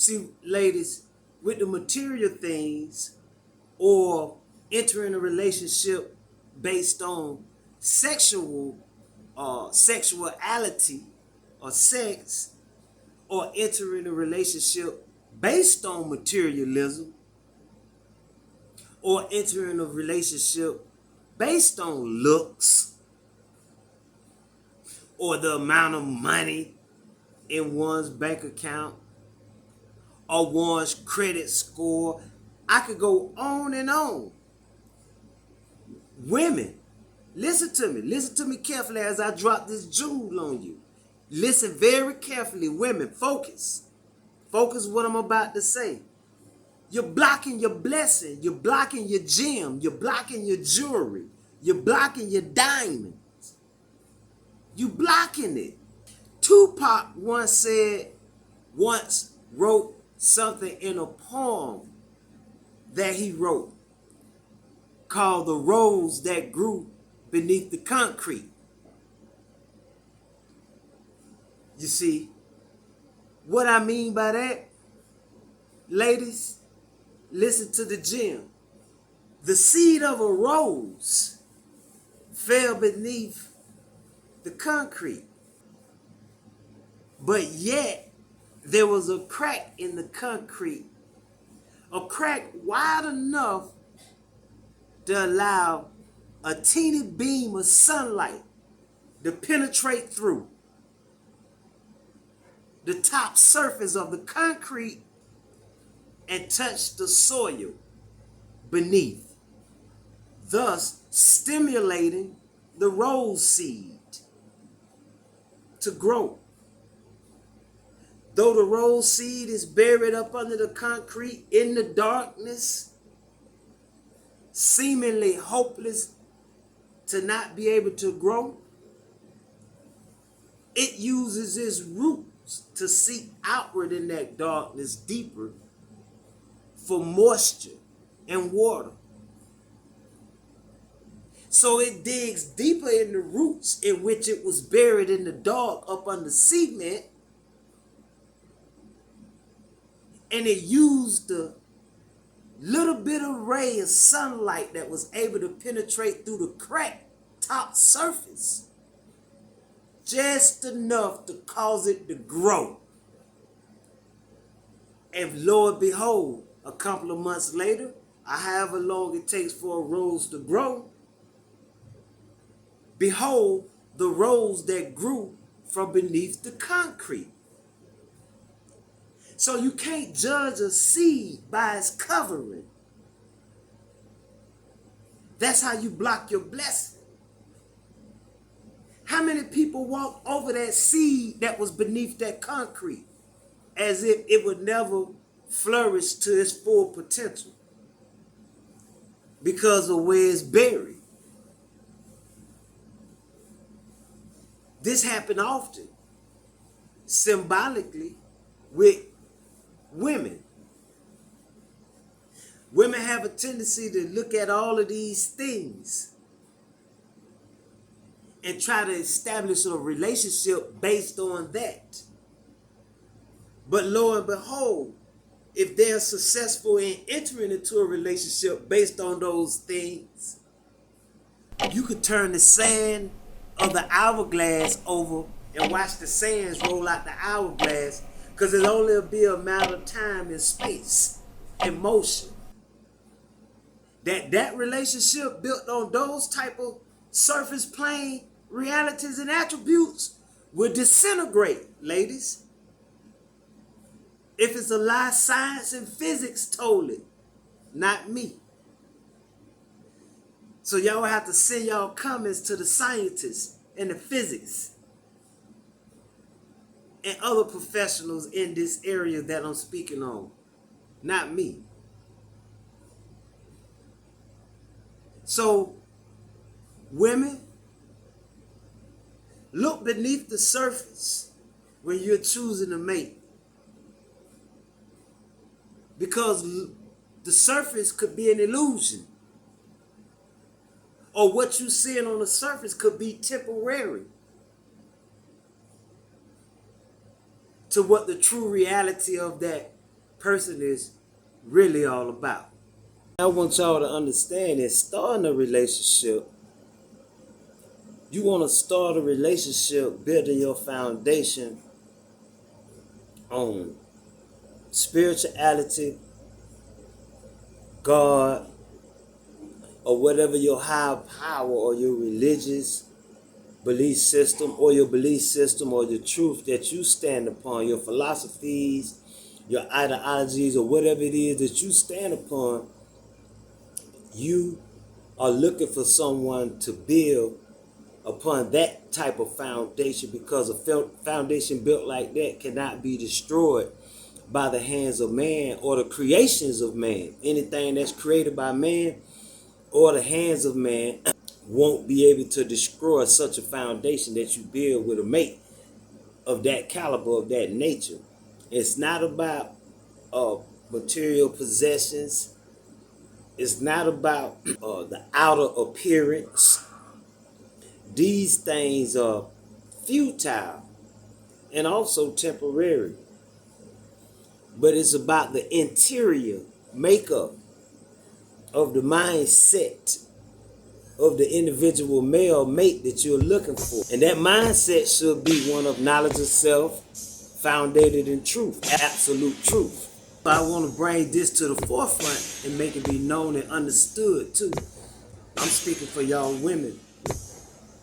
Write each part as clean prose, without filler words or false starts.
See, ladies, with the material things or entering a relationship based on sexual sexuality or sex, or entering a relationship based on materialism, or entering a relationship based on looks or the amount of money in one's bank account or one's credit score. I could go on and on. Women, listen to me. Listen to me carefully as I drop this jewel on you. Listen very carefully. Women, focus. Focus what I'm about to say. You're blocking your blessing. You're blocking your gem. You're blocking your jewelry. You're blocking your diamonds. You blocking it. Tupac once wrote something in a poem that he wrote called The Rose That Grew Beneath the Concrete. You see, what I mean by that, ladies, listen to the gem. The seed of a rose fell beneath the concrete, but yet there was a crack in the concrete, a crack wide enough to allow a teeny beam of sunlight to penetrate through the top surface of the concrete and touch the soil beneath, thus stimulating the rose seed to grow. Though the rose seed is buried up under the concrete in the darkness, seemingly hopeless to not be able to grow, it uses its roots to seek outward in that darkness deeper for moisture and water. So it digs deeper in the roots in which it was buried in the dark up under cement, and it used the little bit of ray of sunlight that was able to penetrate through the cracked top surface just enough to cause it to grow. And lo and behold, a couple of months later, or however long it takes for a rose to grow, behold, the rose that grew from beneath the concrete. So you can't judge a seed by its covering. That's how you block your blessing. How many people walked over that seed that was beneath that concrete as if it would never flourish to its full potential because of where it's buried? This happened often, symbolically, with women. Women have a tendency to look at all of these things and try to establish a relationship based on that. But lo and behold, if they're successful in entering into a relationship based on those things, you could turn the sand of the hourglass over and watch the sands roll out the hourglass, because it'll only be a matter of time and space and motion. That relationship built on those type of surface plane realities and attributes will disintegrate, ladies. If it's a lie, science and physics told it, not me. So y'all have to send y'all comments to the scientists and the physics and other professionals in this area that I'm speaking on, not me. So, women, look beneath the surface when you're choosing a mate, because the surface could be an illusion, or what you're seeing on the surface could be temporary to what the true reality of that person is really all about. I want y'all to understand that starting a relationship, you want to start a relationship building your foundation on spirituality, God, or whatever your higher power or your religious belief system or your belief system or the truth that you stand upon, your philosophies, your ideologies, or whatever it is that you stand upon. You are looking for someone to build upon that type of foundation, because a foundation built like that cannot be destroyed by the hands of man or the creations of man. Anything that's created by man or the hands of man won't be able to destroy such a foundation that you build with a mate of that caliber, of that nature. It's not about material possessions. It's not about the outer appearance. These things are futile and also temporary. But it's about the interior makeup of the mindset of the individual male mate that you're looking for. And that mindset should be one of knowledge of self, founded in truth, absolute truth. I want to bring this to the forefront and make it be known and understood too. I'm speaking for y'all women.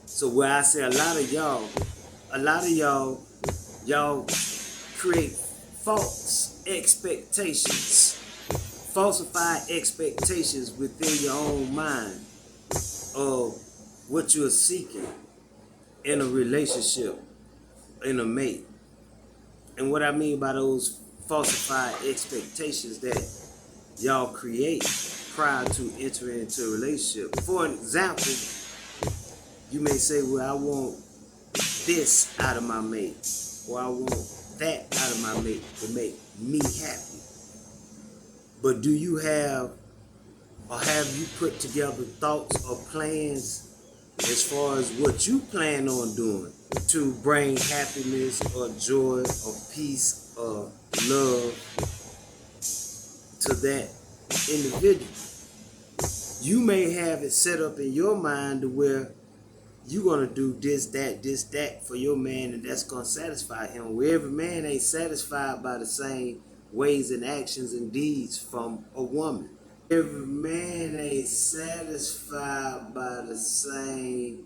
So where I say a lot of y'all create false expectations, falsified expectations within your own mind of what you're seeking in a relationship, in a mate. And what I mean by those falsified expectations that y'all create prior to entering into a relationship. For an example, you may say, well, I want this out of my mate, or I want that out of my mate to make me happy. But do you have, or have you put together thoughts or plans as far as what you plan on doing to bring happiness or joy or peace or love to that individual? You may have it set up in your mind to where you're going to do this, that for your man, and that's going to satisfy him. Where every man ain't satisfied by the same ways and actions and deeds from a woman. Every man ain't satisfied by the same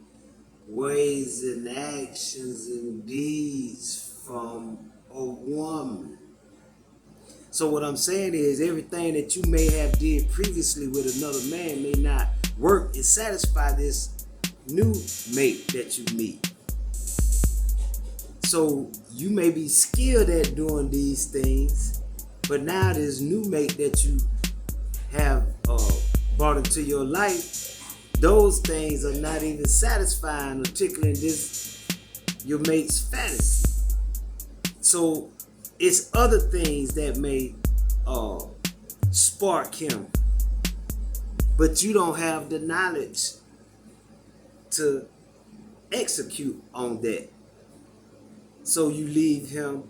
ways and actions and deeds from a woman. So what I'm saying is, everything that you may have did previously with another man may not work and satisfy this new mate that you meet. So you may be skilled at doing these things, but now this new mate that you have brought into your life, those things are not even satisfying or tickling this your mate's fantasy. So it's other things that may spark him, but you don't have the knowledge to execute on that. So you leave him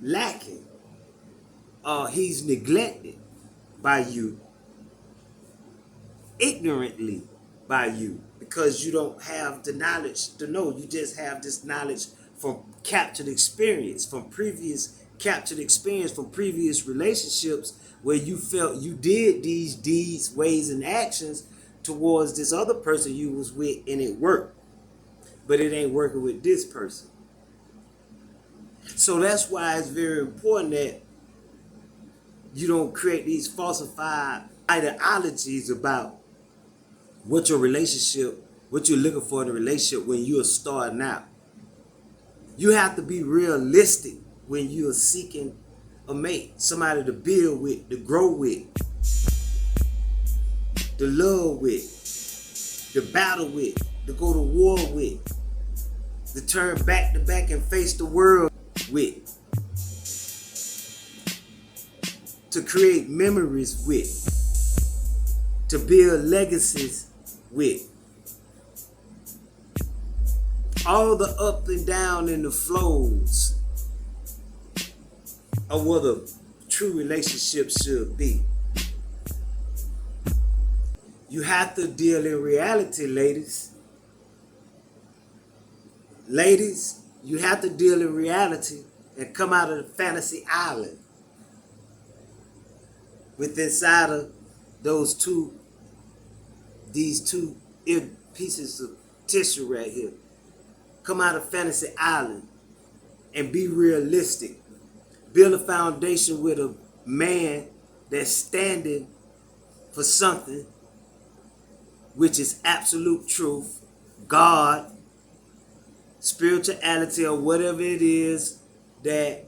lacking. He's neglected by you, ignorantly by you, because you don't have the knowledge to know. You just have this knowledge from captured experience, from previous relationships where you felt you did these deeds, ways, and actions towards this other person you was with, and it worked. But it ain't working with this person. So that's why it's very important that you don't create these falsified ideologies about what your relationship, what you're looking for in a relationship when you're starting out. You have to be realistic when you're seeking a mate, somebody to build with, to grow with, to love with, to battle with, to go to war with, to turn back to back and face the world with, to create memories with, to build legacies with. All the up and down and the flows of what a true relationship should be. You have to deal in reality, ladies. Ladies, you have to deal in reality and come out of the fantasy island with inside of these two pieces of tissue right here. Come out of fantasy island and be realistic. Build a foundation with a man that's standing for something which is absolute truth, God, spirituality, or whatever it is that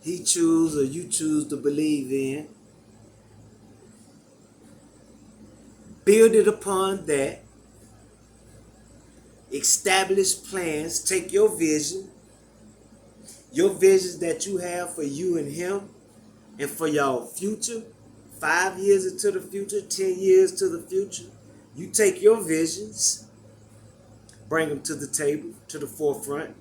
he chooses or you choose to believe in. Build it upon that. Establish plans. Take your visions that you have for you and him and for your future, 5 years into the future, 10 years to the future. You take your visions, bring them to the table, to the forefront.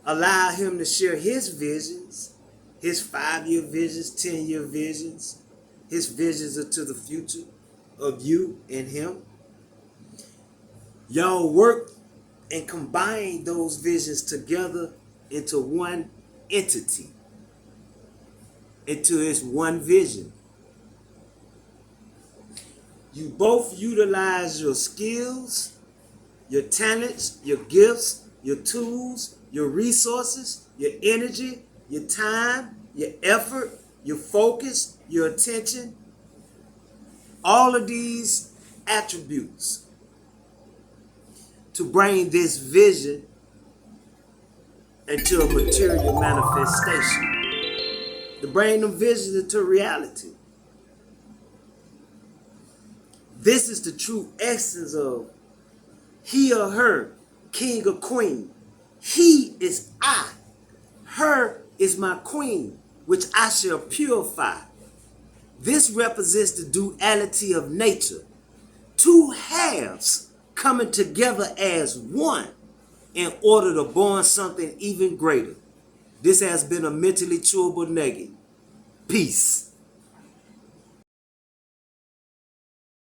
Allow him to share his visions, his 5-year visions, 10-year visions, his visions into the future of you and him. Y'all work and combine those visions together into one entity, into its one vision. You both utilize your skills, your talents, your gifts, your tools, your resources, your energy, your time, your effort, your focus, your attention, all of these attributes to bring this vision into a material manifestation, to bring them visions into reality. This is the true essence of he or her, king or queen. He is I. Her is my queen, which I shall purify. This represents the duality of nature. Two halves coming together as one in order to born something even greater. This has been a mentally chewable nugget. Peace.